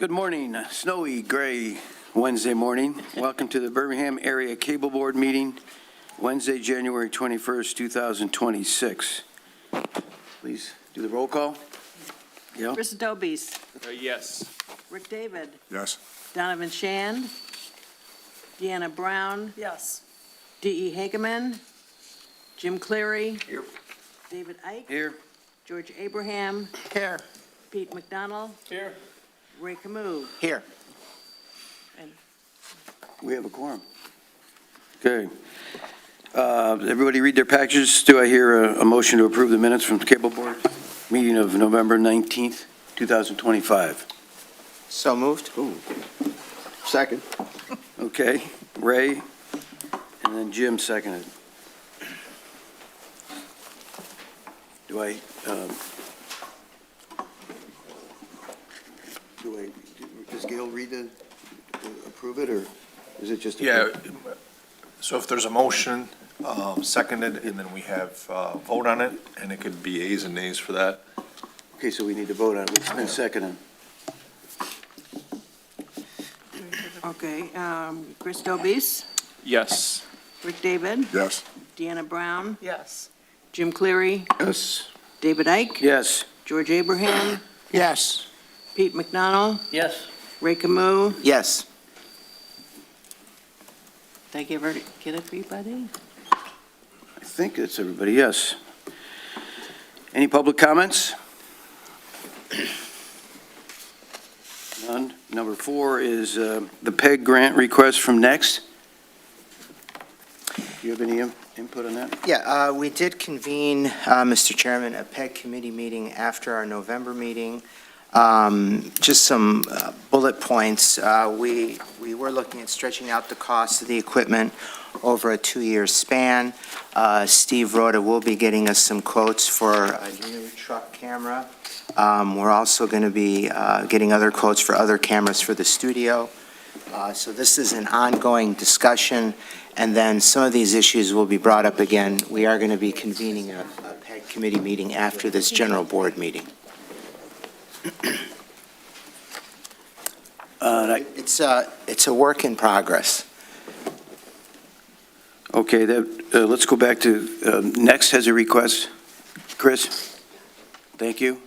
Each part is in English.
Good morning. Snowy, gray Wednesday morning. Welcome to the Birmingham Area Cable Board meeting, Wednesday, January 21st, 2026. Please do the roll call. Gail? Chris Dobies. Yes. Rick David. Yes. Donovan Shand. Deanna Brown. Yes. D.E. Hageman. Jim Cleary. Here. David Ike. Here. George Abraham. Here. Pete McDonald. Here. Ray Camus. Here. And We have a quorum. Okay. Everybody read their packages. Do I hear a motion to approve the minutes from the Cable Board meeting of November 19th, 2025? So moved. Second. Okay. Ray, and then Jim seconded. Does Gail read approve it, or is it just? Yeah, so if there's a motion, seconded, and then we have vote on it, and it could be ayes and nays for that. Okay, so we need to vote on it. It's been seconded. Okay, Chris Dobies. Yes. Rick David. Yes. Deanna Brown. Yes. Jim Cleary. Yes. David Ike. Yes. George Abraham. Yes. Pete McDonald. Yes. Ray Camus. Yes. Did I get everybody? I think it's everybody, yes. Any public comments? None. Number 4 is the PEG grant request from Next. Do you have any input on that? Yeah, we did convene, Mr. Chairman, a PEG committee meeting after our November meeting. Just some bullet points. We were looking at stretching out the cost of the equipment over a 2-year span. Steve Rhoda will be getting us some quotes for a new truck camera. We're also going to be getting other quotes for other cameras for the studio. So this is an ongoing discussion, and then some of these issues will be brought up again. We are going to be convening a PEG committee meeting after this general board meeting. It's a work in progress. Okay, let's go back to, Next has a request. Chris? Thank you.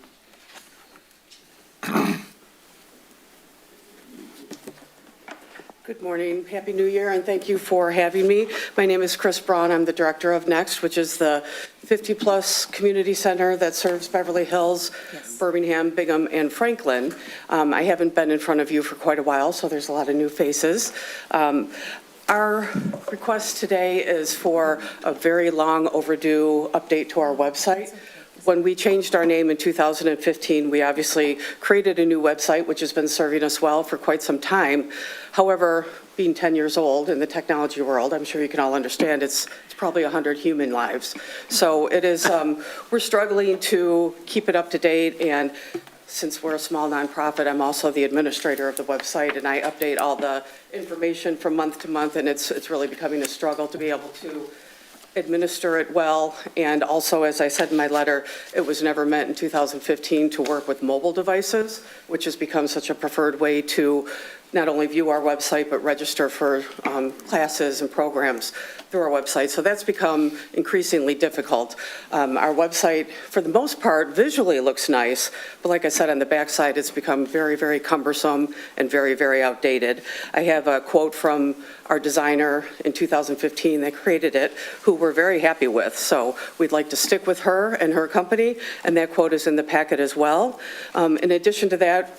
Good morning, Happy New Year, and thank you for having me. My name is Chris Braun. I'm the director of Next, which is the 50-plus community center that serves Beverly Hills, Birmingham, Bingham, and Franklin. I haven't been in front of you for quite a while, so there's a lot of new faces. Our request today is for a very long overdue update to our website. When we changed our name in 2015, we obviously created a new website, which has been serving us well for quite some time. However, being 10 years old in the technology world, I'm sure you can all understand it's probably 100 human lives. So it is, we're struggling to keep it up to date, and since we're a small nonprofit, I'm also the administrator of the website, and I update all the information from month to month, and it's really becoming a struggle to be able to administer it well. And also, as I said in my letter, it was never meant in 2015 to work with mobile devices, which has become such a preferred way to not only view our website, but register for classes and programs through our website. So that's become increasingly difficult. Our website, for the most part, visually looks nice, but like I said, on the backside, it's become very, very cumbersome and very, very outdated. I have a quote from our designer in 2015 that created it, who we're very happy with. So we'd like to stick with her and her company, and that quote is in the packet as well. In addition to that,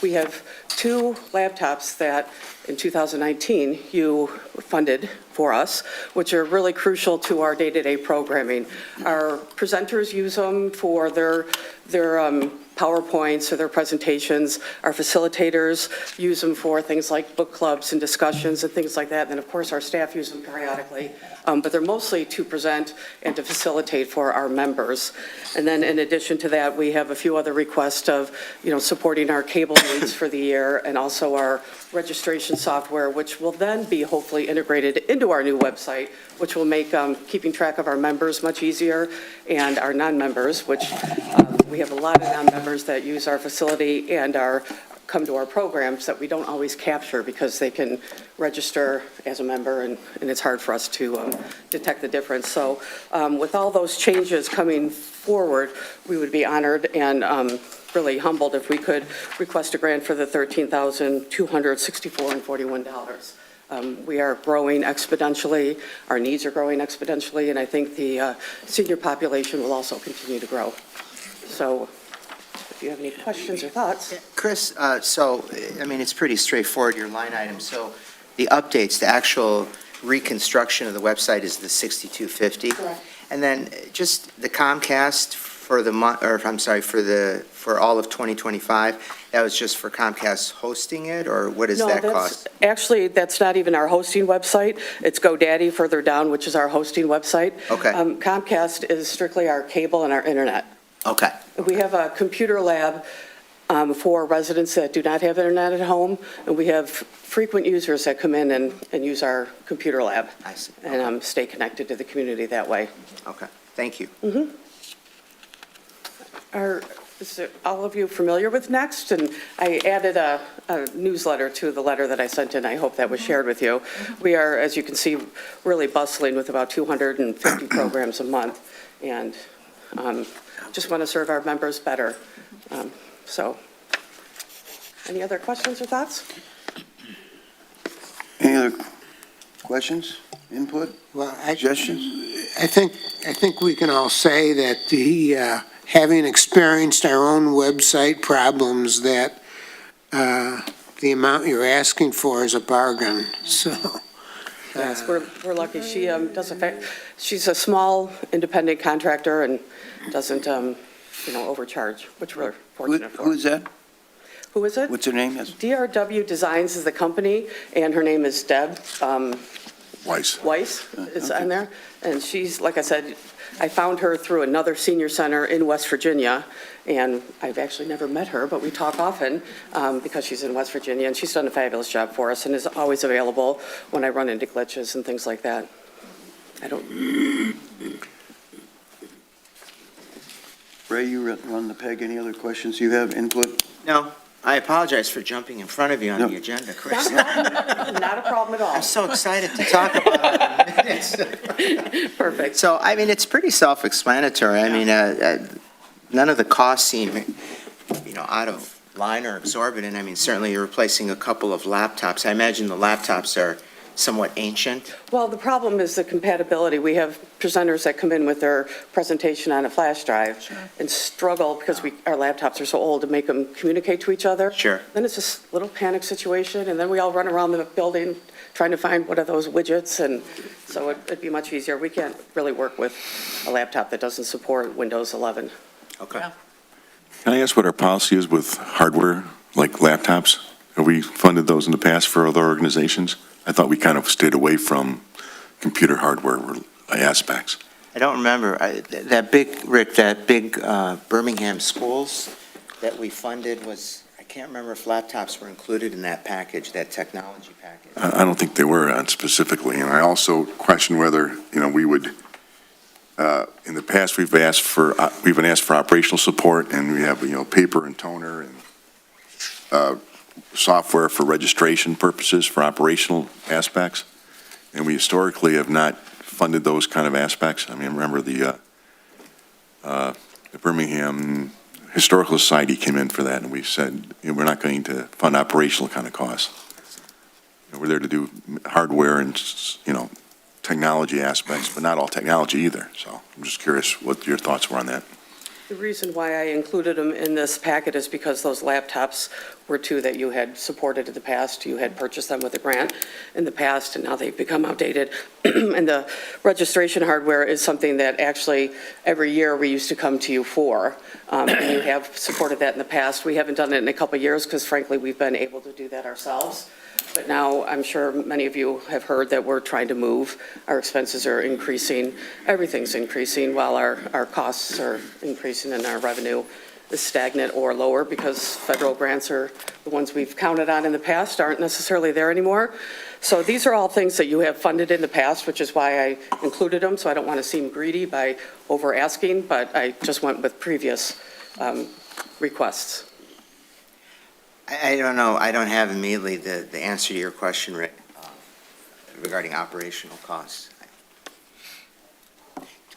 we have 2 laptops that in 2019 you funded for us, which are really crucial to our day-to-day programming. Our presenters use them for their PowerPoints or their presentations. Our facilitators use them for things like book clubs and discussions and things like that. And then, of course, our staff use them periodically. But they're mostly to present and to facilitate for our members. And then in addition to that, we have a few other requests of, supporting our cable needs for the year, and also our registration software, which will then be hopefully integrated into our new website, which will make keeping track of our members much easier, and our non-members, which we have a lot of non-members that use our facility and our come to our programs that we don't always capture because they can register as a member, and it's hard for us to detect the difference. So with all those changes coming forward, we would be honored and really humbled if we could request a grant for the $13,264.41. We are growing exponentially, our needs are growing exponentially, and I think the senior population will also continue to grow. So if you have any questions or thoughts. Chris, so, I mean, it's pretty straightforward, your line item. So the updates, the actual reconstruction of the website is the 6250? Correct. And then just the Comcast for the month, or I'm sorry, for all of 2025, that was just for Comcast hosting it, or what does that cost? Actually, that's not even our hosting website. It's GoDaddy further down, which is our hosting website. Okay. Comcast is strictly our cable and our internet. Okay. We have a computer lab for residents that do not have internet at home, and we have frequent users that come in and use our computer lab. I see. And stay connected to the community that way. Okay, thank you. Is all of you familiar with Next? And I added a newsletter to the letter that I sent in. I hope that was shared with you. We are, as you can see, really bustling with about 250 programs a month, and just want to serve our members better. So, any other questions or thoughts? Any other questions, input, Well, suggestions? I think we can all say that having experienced our own website problems, that the amount you're asking for is a bargain, so. Yes, we're lucky. She she's a small independent contractor and doesn't, overcharge, which we're fortunate for. Who is that? Who is it? What's her name? Yes. DRW Designs is the company, and her name is Deb Weiss. Weiss is on there. And she's, like I said, I found her through another senior center in West Virginia, and I've actually never met her, but we talk often because she's in West Virginia, and she's done a fabulous job for us and is always available when I run into glitches and things like that. Ray, you run the PEG. Any other questions you have, input? No, I apologize for jumping in front of you on No. the agenda, Chris. Not a problem at all. I'm so excited to talk about it. Perfect. So, I mean, it's pretty self-explanatory. I mean, none of the costs seem, out of line or exorbitant. I mean, certainly you're replacing a couple of laptops. I imagine the laptops are somewhat ancient. Well, the problem is the compatibility. We have presenters that come in with their presentation on a flash drive and struggle because our laptops are so old to make them communicate to each other. Sure. Then it's this little panic situation, and then we all run around the building trying to find what are those widgets, and so it'd be much easier. We can't really work with a laptop that doesn't support Windows 11. Okay. Can I ask what our policy is with hardware, like laptops? Have we funded those in the past for other organizations? I thought we kind of stayed away from computer hardware aspects. I don't remember. That big Birmingham schools that we funded was, I can't remember if laptops were included in that package, that technology package. I don't think they were specifically, and I also question whether, we would, in the past, we've been asked for operational support, and we have, paper and toner and software for registration purposes for operational aspects, and we historically have not funded those kind of aspects. I mean, remember the Birmingham Historical Society came in for that, and we said, we're not going to fund operational kind of costs. We're there to do hardware and, technology aspects, but not all technology either. So I'm just curious what your thoughts were on that. The reason why I included them in this packet is because those laptops were two that you had supported in the past. You had purchased them with a grant in the past, and now they've become outdated. And the registration hardware is something that actually every year we used to come to you for. And you have supported that in the past. We haven't done it in a couple of years because frankly, we've been able to do that ourselves. But now I'm sure many of you have heard that we're trying to move. Our expenses are increasing. Everything's increasing while our costs are increasing and our revenue is stagnant or lower because federal grants are the ones we've counted on in the past aren't necessarily there anymore. So these are all things that you have funded in the past, which is why I included them. So I don't want to seem greedy by over asking, but I just went with previous requests. I don't know, I don't have immediately the answer to your question, Rick, regarding operational costs.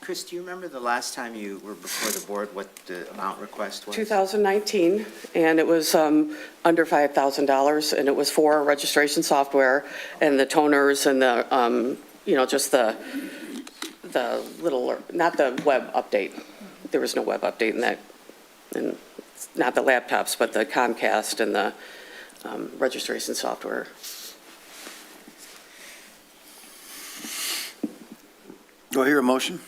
Chris, do you remember the last time you were before the board, what the amount request was? 2019, and it was under $5,000, and it was for registration software and the toners and the, just the little, not the web update. There was no web update in that, and not the laptops, but the Comcast and the registration software. Do I hear a motion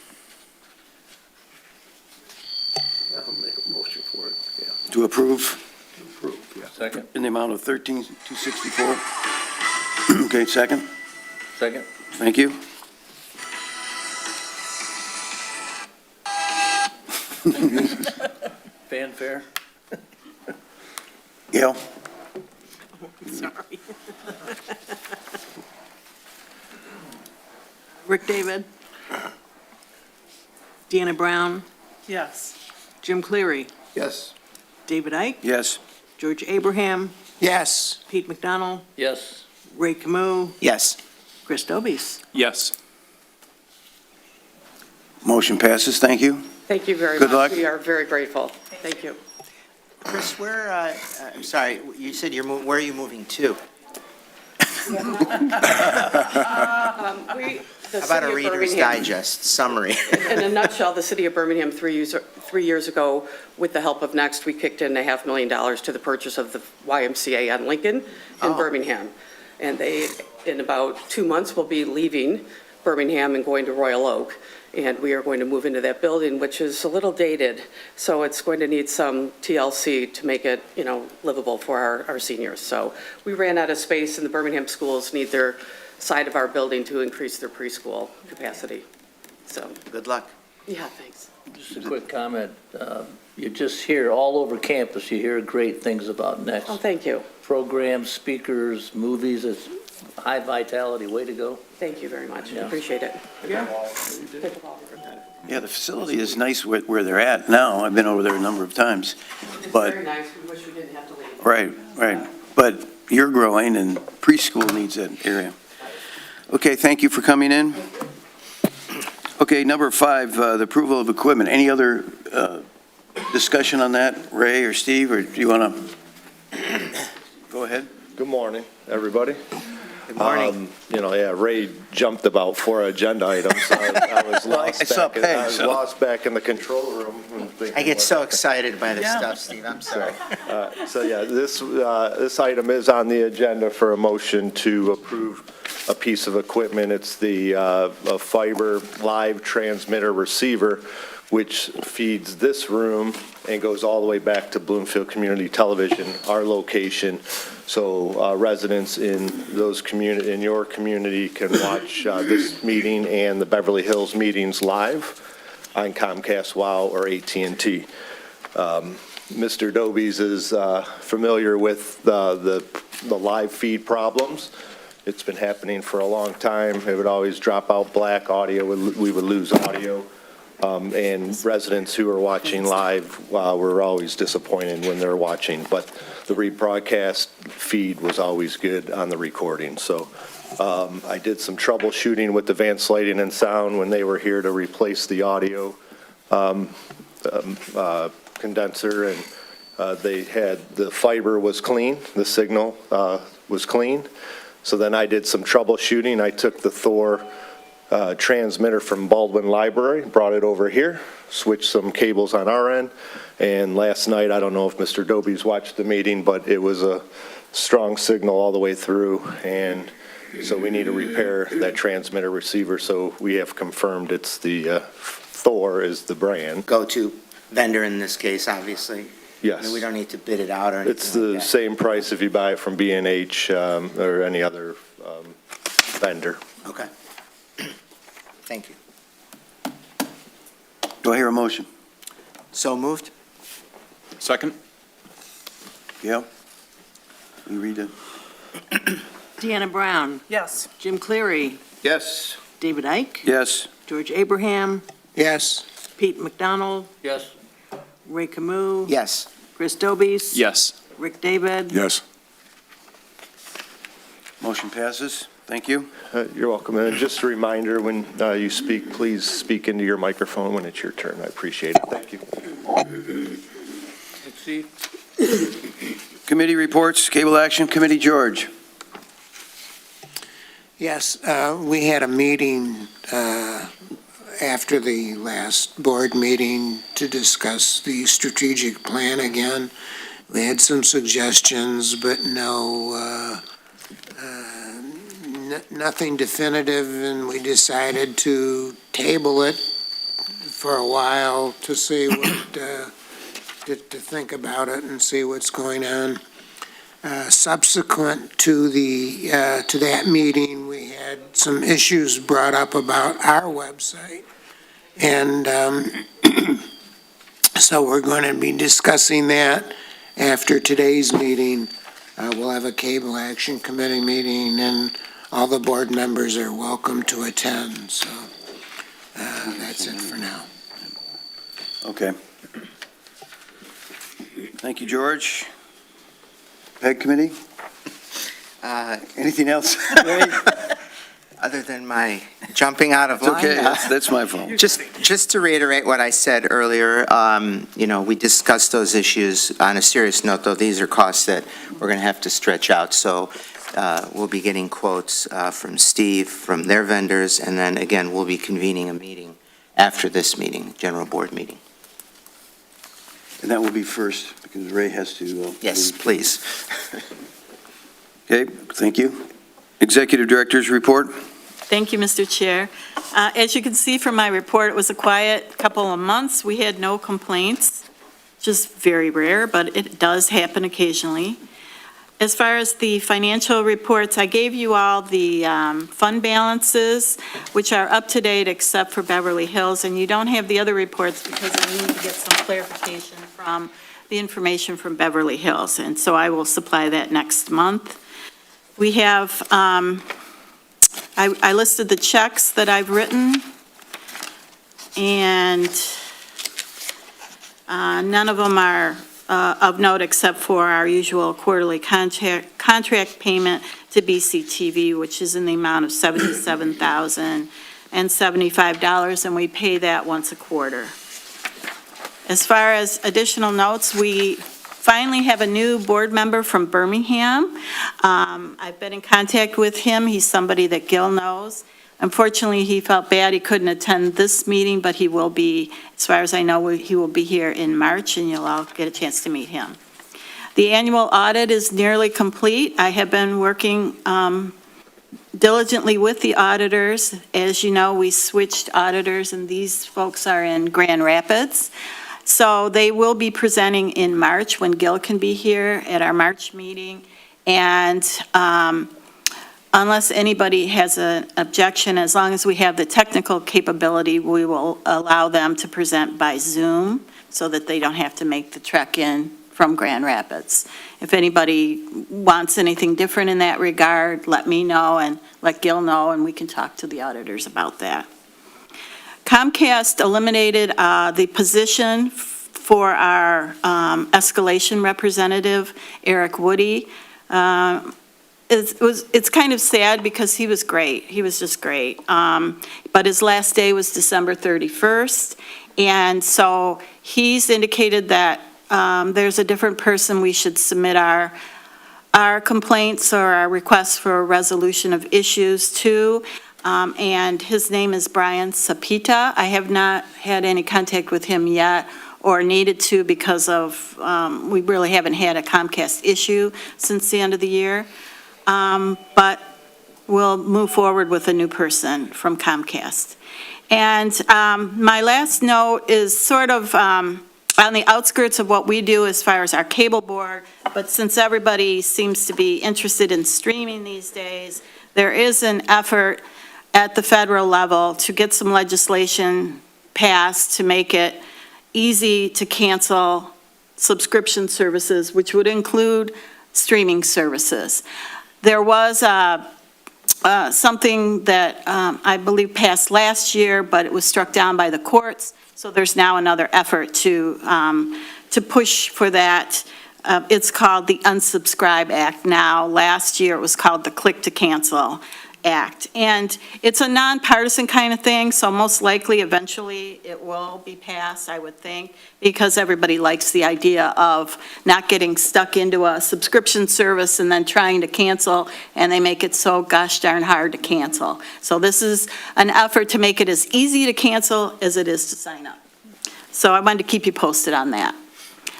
I'll make a motion for it, yeah. to approve Approve, yeah. Second. in the amount of $13,264? Okay, second. Second. Thank you. Fanfare. Gail? Sorry. Rick David. Deanna Brown. Yes. Jim Cleary. Yes. David Icke. Yes. George Abraham. Yes. Pete McDonald. Yes. Ray Camus. Yes. Chris Dobies. Yes. Motion passes. Thank you. Thank you very Good much. luck. We are very grateful. Thank you. Chris, I'm sorry, you said where are you moving to? How about a Reader's Digest summary? In a nutshell, the city of Birmingham, 3 years ago, with the help of Next, we kicked in $500,000 to the purchase of the YMCA on Lincoln in Oh. Birmingham. And they, in about 2 months, will be leaving Birmingham and going to Royal Oak. And we are going to move into that building, which is a little dated. So it's going to need some TLC to make it, livable for our seniors. So we ran out of space, and the Birmingham schools need their side of our building to increase their preschool capacity. So, Good luck. yeah, thanks. Just a quick comment. You just hear all over campus, you hear great things about Next. Oh, thank you. Programs, speakers, movies, it's high vitality, way to go. Thank you very much. Yeah. Appreciate it. Yeah, the facility is nice where they're at now. I've been over there a number of times. But, Very nice. We wish we didn't have to leave. right. But you're growing, and preschool needs that area. Okay, thank you for coming in. Okay, number 5, the approval of equipment. Any other discussion on that, Ray or Steve, or do you want to go ahead? Good morning, everybody. Good morning. Ray jumped about 4 agenda items. I was Well, I saw Peg, so. lost back in the control room. I get so excited by this stuff, Steve, I'm sorry. This item is on the agenda for a motion to approve a piece of equipment. It's the a fiber live transmitter receiver, which feeds this room and goes all the way back to Bloomfield Community Television, our location. So residents in in your community can watch this meeting and the Beverly Hills meetings live on Comcast, WOW, or AT&T. Mr. Dobies is familiar with the live feed problems. It's been happening for a long time. It would always drop out black audio. We would lose audio. And residents who are watching live were always disappointed when they're watching. But the rebroadcast feed was always good on the recording. So I did some troubleshooting with Advanced Lighting and Sound when they were here to replace the audio condenser, and they had the fiber was clean, the signal was clean. So then I did some troubleshooting. I took the Thor transmitter from Baldwin Library, brought it over here, switched some cables on our end, and last night, I don't know if Mr. Dobies watched the meeting, but it was a strong signal all the way through, and so we need to repair that transmitter receiver, so we have confirmed it's the Thor is the brand. Go-to vendor in this case, obviously. Yes. We don't need to bid it out or anything It's like the that. same price if you buy it from B&H or any other vendor. Okay. Thank you. Do I hear a motion? So moved? Second? Gail? Will you read it? Deanna Brown. Yes. Jim Cleary. Yes. David Icke. Yes. George Abraham. Yes. Pete McDonald. Yes. Ray Camus. Yes. Chris Dobies. Yes. Rick David. Yes. Motion passes. Thank you. You're welcome. And just a reminder, when you speak, please speak into your microphone when it's your turn. I appreciate it. Thank you. Committee reports, Cable Action Committee, George. Yes, we had a meeting after the last board meeting to discuss the strategic plan again. We had some suggestions, but nothing definitive, and we decided to table it for a while to see what, to think about it and see what's going on. Subsequent to that meeting, we had some issues brought up about our website. And so we're going to be discussing that after today's meeting. We'll have a Cable Action Committee meeting, and all the board members are welcome to attend. So that's it for now. Okay. Thank you, George. PEG Committee? Anything else? Other than my jumping out of It's line. okay, that's my fault. Just to reiterate what I said earlier, we discussed those issues. On a serious note, though, these are costs that we're going to have to stretch out. So we'll be getting quotes from Steve, from their vendors, and then, again, we'll be convening a meeting after this meeting, general board meeting. And that will be first, because Ray has to. Yes, please. Okay, thank you. Executive Director's report. Thank you, Mr. Chair. As you can see from my report, it was a quiet couple of months. We had no complaints, just very rare, but it does happen occasionally. As far as the financial reports, I gave you all the fund balances, which are up to date except for Beverly Hills, and you don't have the other reports because I need to get some clarification from the information from Beverly Hills, and so I will supply that next month. We have, I listed the checks that I've written, and none of them are of note except for our usual quarterly contract payment to BCTV, which is in the amount of $77,075, and we pay that once a quarter. As far as additional notes, we finally have a new board member from Birmingham. I've been in contact with him. He's somebody that Gil knows. Unfortunately, he felt bad he couldn't attend this meeting, but he will be, as far as I know, he will be here in March, and you'll all get a chance to meet him. The annual audit is nearly complete. I have been working diligently with the auditors. As you know, we switched auditors, and these folks are in Grand Rapids. So they will be presenting in March when Gil can be here at our March meeting. And unless anybody has an objection, as long as we have the technical capability, we will allow them to present by Zoom so that they don't have to make the trek in from Grand Rapids. If anybody wants anything different in that regard, let me know and let Gil know, and we can talk to the auditors about that. Comcast eliminated the position for our escalation representative, Eric Woody. It's kind of sad because he was great. He was just great. But his last day was December 31st. And so he's indicated that there's a different person we should submit our complaints or our requests for a resolution of issues to. And his name is Brian Sapita. I have not had any contact with him yet or needed to because of, we really haven't had a Comcast issue since the end of the year. But we'll move forward with a new person from Comcast. And my last note is sort of on the outskirts of what we do as far as our cable board, but since everybody seems to be interested in streaming these days, there is an effort at the federal level to get some legislation passed to make it easy to cancel subscription services, which would include streaming services. There was something that I believe passed last year, but it was struck down by the courts, so there's now another effort to push for that It's called the Unsubscribe Act now. Last year, it was called the Click to Cancel Act. And it's a nonpartisan kind of thing, so most likely, eventually, it will be passed, I would think, because everybody likes the idea of not getting stuck into a subscription service and then trying to cancel, and they make it so gosh darn hard to cancel. So this is an effort to make it as easy to cancel as it is to sign up. So I wanted to keep you posted on that.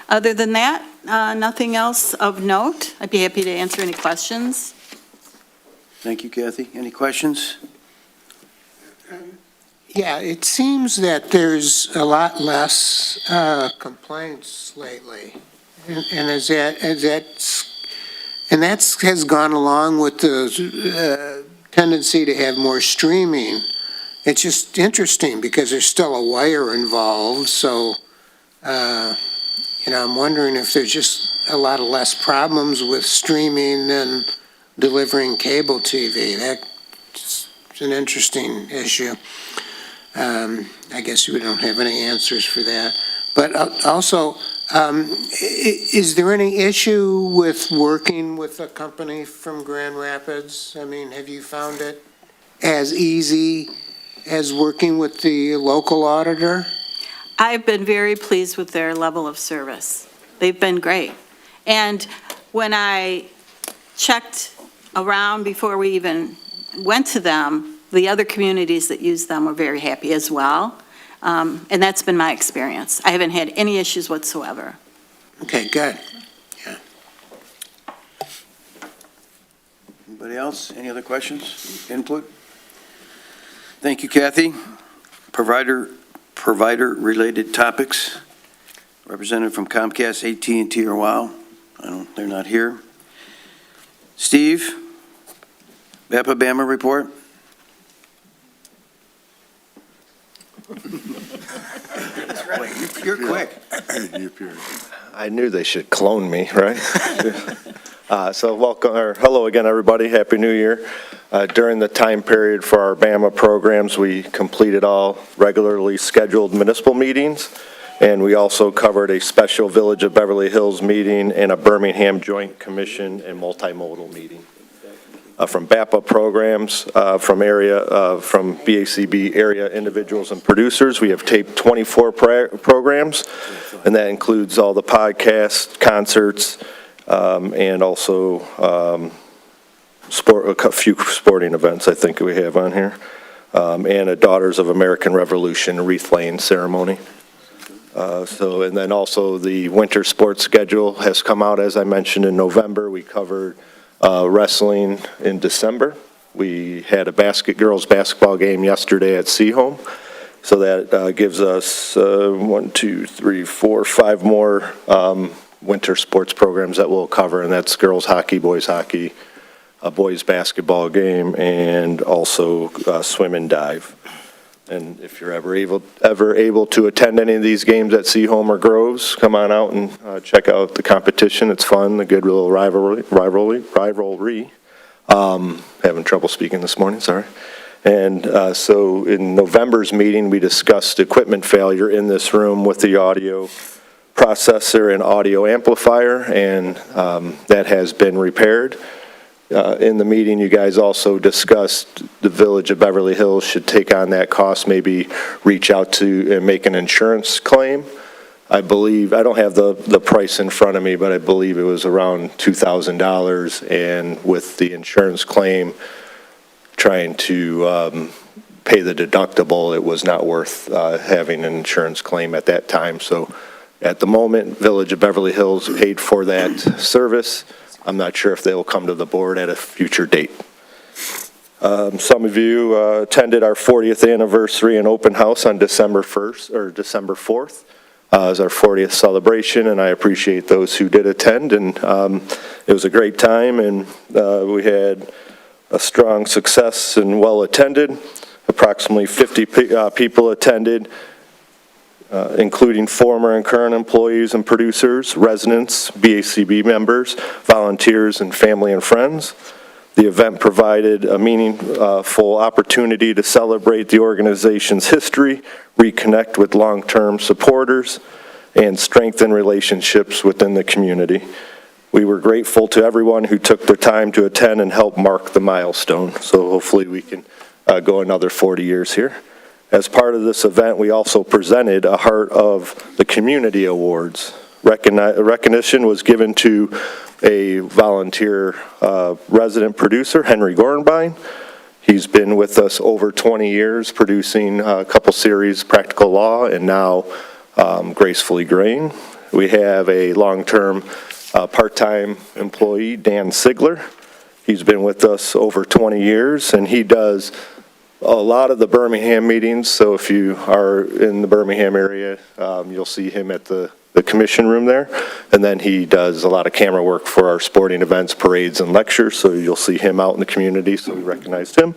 Other than that, nothing else of note. I'd be happy to answer any questions. Thank you, Kathy. Any questions? Yeah, it seems that there's a lot less complaints lately. And that has gone along with the tendency to have more streaming. It's just interesting because there's still a wire involved, so, I'm wondering if there's just a lot of less problems with streaming than delivering cable TV. That's an interesting issue. I guess we don't have any answers for that. But also, is there any issue with working with a company from Grand Rapids? I mean, have you found it as easy as working with the local auditor? I've been very pleased with their level of service. They've been great. And when I checked around before we even went to them, the other communities that use them were very happy as well. And that's been my experience. I haven't had any issues whatsoever. Okay, good. Anybody else? Any other questions? Input? Thank you, Kathy. Provider-related topics. Representative from Comcast, AT&T, or WOW. They're not here. Steve, BAPA BAMA report. You're quick. I knew they should clone me, right? So welcome, or hello again, everybody. Happy New Year. During the time period for our BAMA programs, we completed all regularly scheduled municipal meetings, and we also covered a special Village of Beverly Hills meeting and a Birmingham Joint Commission and multimodal meeting. From BAPA programs, from BACB area individuals and producers, we have taped 24 programs, and that includes all the podcasts, concerts, and also a few sporting events I think we have on here, and a Daughters of American Revolution wreath laying ceremony. And then also the winter sports schedule has come out, as I mentioned, in November. We covered wrestling in December. We had a girls basketball game yesterday at Seaholm. So that gives us 5 more winter sports programs that we'll cover, and that's girls hockey, a boys basketball game, and also swim and dive. And if you're ever able to attend any of these games at Seaholm or Groves, come on out and check out the competition. It's fun, a good little rivalry. Having trouble speaking this morning, sorry. And so in November's meeting, we discussed equipment failure in this room with the audio processor and audio amplifier, and that has been repaired. In the meeting, you guys also discussed the Village of Beverly Hills should take on that cost, maybe reach out to and make an insurance claim. I believe, I don't have the price in front of me, but I believe it was around $2,000, and with the insurance claim trying to pay the deductible, it was not worth having an insurance claim at that time. So at the moment, Village of Beverly Hills paid for that service. I'm not sure if they will come to the board at a future date. Some of you attended our 40th anniversary and open house on December 1st or December 4th. It was our 40th celebration, and I appreciate those who did attend. And it was a great time, and we had a strong success and well attended. Approximately 50 people attended, including former and current employees and producers, residents, BACB members, volunteers, and family and friends. The event provided a meaningful opportunity to celebrate the organization's history, reconnect with long-term supporters, and strengthen relationships within the community. We were grateful to everyone who took their time to attend and help mark the milestone. So hopefully we can go another 40 years here. As part of this event, we also presented a Heart of the Community Awards. Recognition was given to a volunteer resident producer, Henry Gorenbein. He's been with us over 20 years, producing a couple series, Practical Law, and now Gracefully Graying. We have a long-term part-time employee, Dan Sigler. He's been with us over 20 years, and he does a lot of the Birmingham meetings. So if you are in the Birmingham area, you'll see him at the commission room there. And then he does a lot of camera work for our sporting events, parades, and lectures. So you'll see him out in the community, so we recognized him.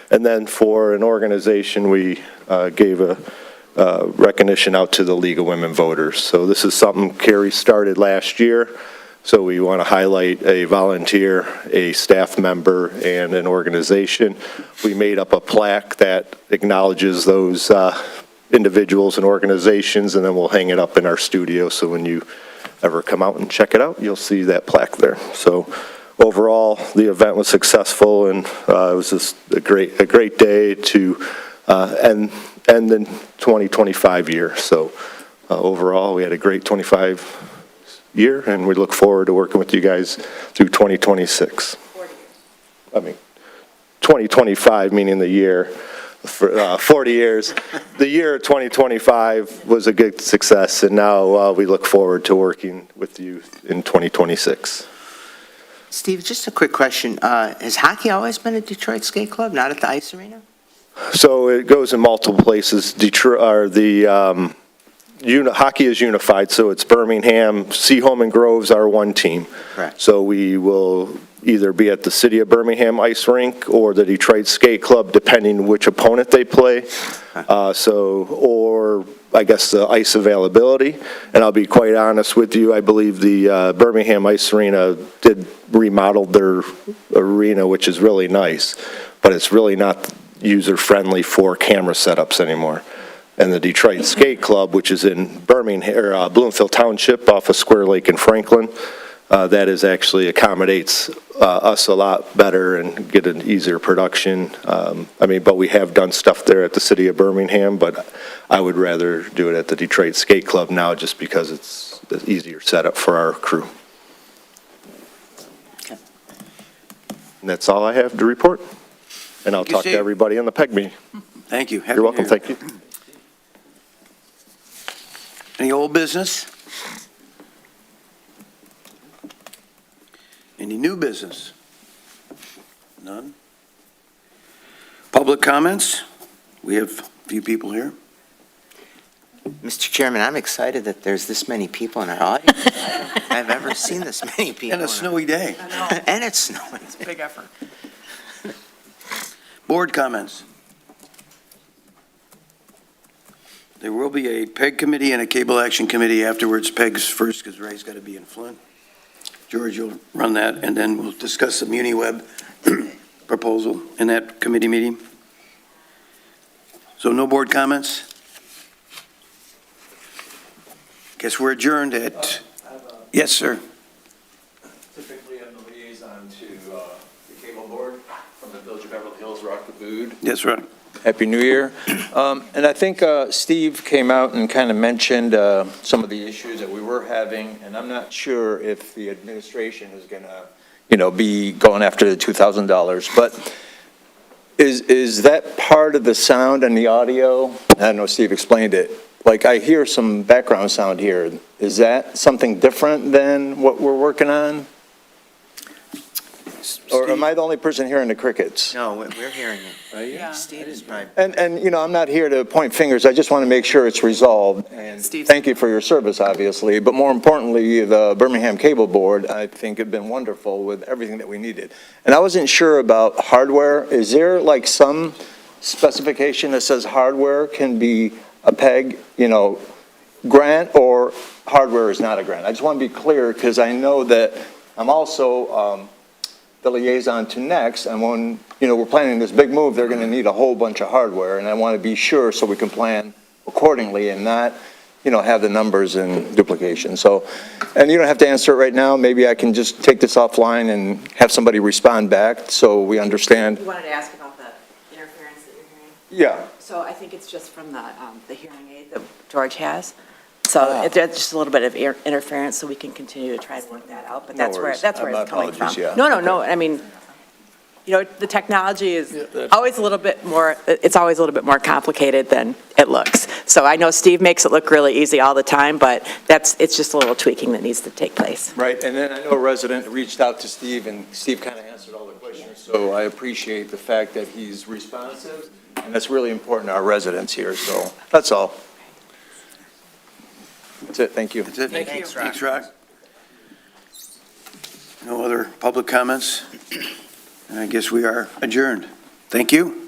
And then for an organization, we gave a recognition out to the League of Women Voters. So this is something Carrie started last year. So we want to highlight a volunteer, a staff member, and an organization. We made up a plaque that acknowledges those individuals and organizations, and then we'll hang it up in our studio. So when you ever come out and check it out, you'll see that plaque there. So overall, the event was successful, and it was just a great day to end the 2025 year. So overall, we had a great 25 year, and we look forward to working with you guys through 2026. 2025, meaning the year, for 40 years. The year 2025 was a good success, and now we look forward to working with you in 2026. Steve, just a quick question. Has hockey always been at Detroit Skate Club, not at the ice arena? So it goes in multiple places. Detroit, or the hockey is unified, so it's Birmingham, Seaholm, and Groves are one team. Correct. So we will either be at the City of Birmingham ice rink or the Detroit Skate Club, depending which opponent they play. Or I guess the ice availability. And I'll be quite honest with you, I believe the Birmingham Ice Arena did remodel their arena, which is really nice, but it's really not user-friendly for camera setups anymore. And the Detroit Skate Club, which is in Birmingham, or Bloomfield Township off of Square Lake in Franklin, that is actually accommodates us a lot better and get an easier production. But we have done stuff there at the City of Birmingham, but I would rather do it at the Detroit Skate Club now just because it's an easier setup for our crew. Okay. And that's all I have to report. And I'll talk to everybody on the PEG meeting. Thank you. You're welcome, thank you. Any old business? Any new business? None? Public comments? We have a few people here. Mr. Chairman, I'm excited that there's this many people in our audience. I don't think I've ever seen this many people. And a snowy day. And it's snowing. It's a big effort. Board comments? There will be a PEG committee and a cable action committee afterwards. PEG's first because Ray's got to be in Flint. George, you'll run that, and then we'll discuss the MuniWeb proposal in that committee meeting. So no board comments? Guess we're adjourned at, yes, sir. Typically, I'm the liaison to the cable board from the Village of Beverly Hills, Rockwood. Yes, right. Happy New Year. And I think Steve came out and kind of mentioned some of the issues that we were having, and I'm not sure if the administration is going to, be going after the $2,000. But is that part of the sound and the audio? I don't know, Steve explained it. Like, I hear some background sound here. Is that something different than what we're working on? Or am I the only person hearing the crickets? No, we're hearing it. Are you? Yeah. Steve is my... And I'm not here to point fingers. I just want to make sure it's resolved. And thank you for your service, obviously. But more importantly, the Birmingham Cable Board, I think, have been wonderful with everything that we needed. And I wasn't sure about hardware. Is there like some specification that says hardware can be a PEG, grant, or hardware is not a grant? I just want to be clear because I know that I'm also the liaison to Next, and when we're planning this big move, they're going to need a whole bunch of hardware, and I want to be sure so we can plan accordingly and not have the numbers and duplication. So, and you don't have to answer it right now. Maybe I can just take this offline and have somebody respond back so we understand. You wanted to ask about the interference that you're hearing? Yeah. So I think it's just from the hearing aid that George has. So there's just a little bit of interference, so we can continue to try to work that out, but No that's where worries. it's My coming from. apologies, yeah. No, I mean, the technology is always a little bit more, it's always a little bit more complicated than it looks. So I know Steve makes it look really easy all the time, but it's just a little tweaking that needs to take place. Right, and then I know a resident reached out to Steve, and Steve kind of answered all the questions, so I appreciate the fact that he's responsive, and that's really important to our residents here, so that's all. That's it, thank you. That's it? Thanks, Rock. No other public comments? And I guess we are adjourned. Thank you.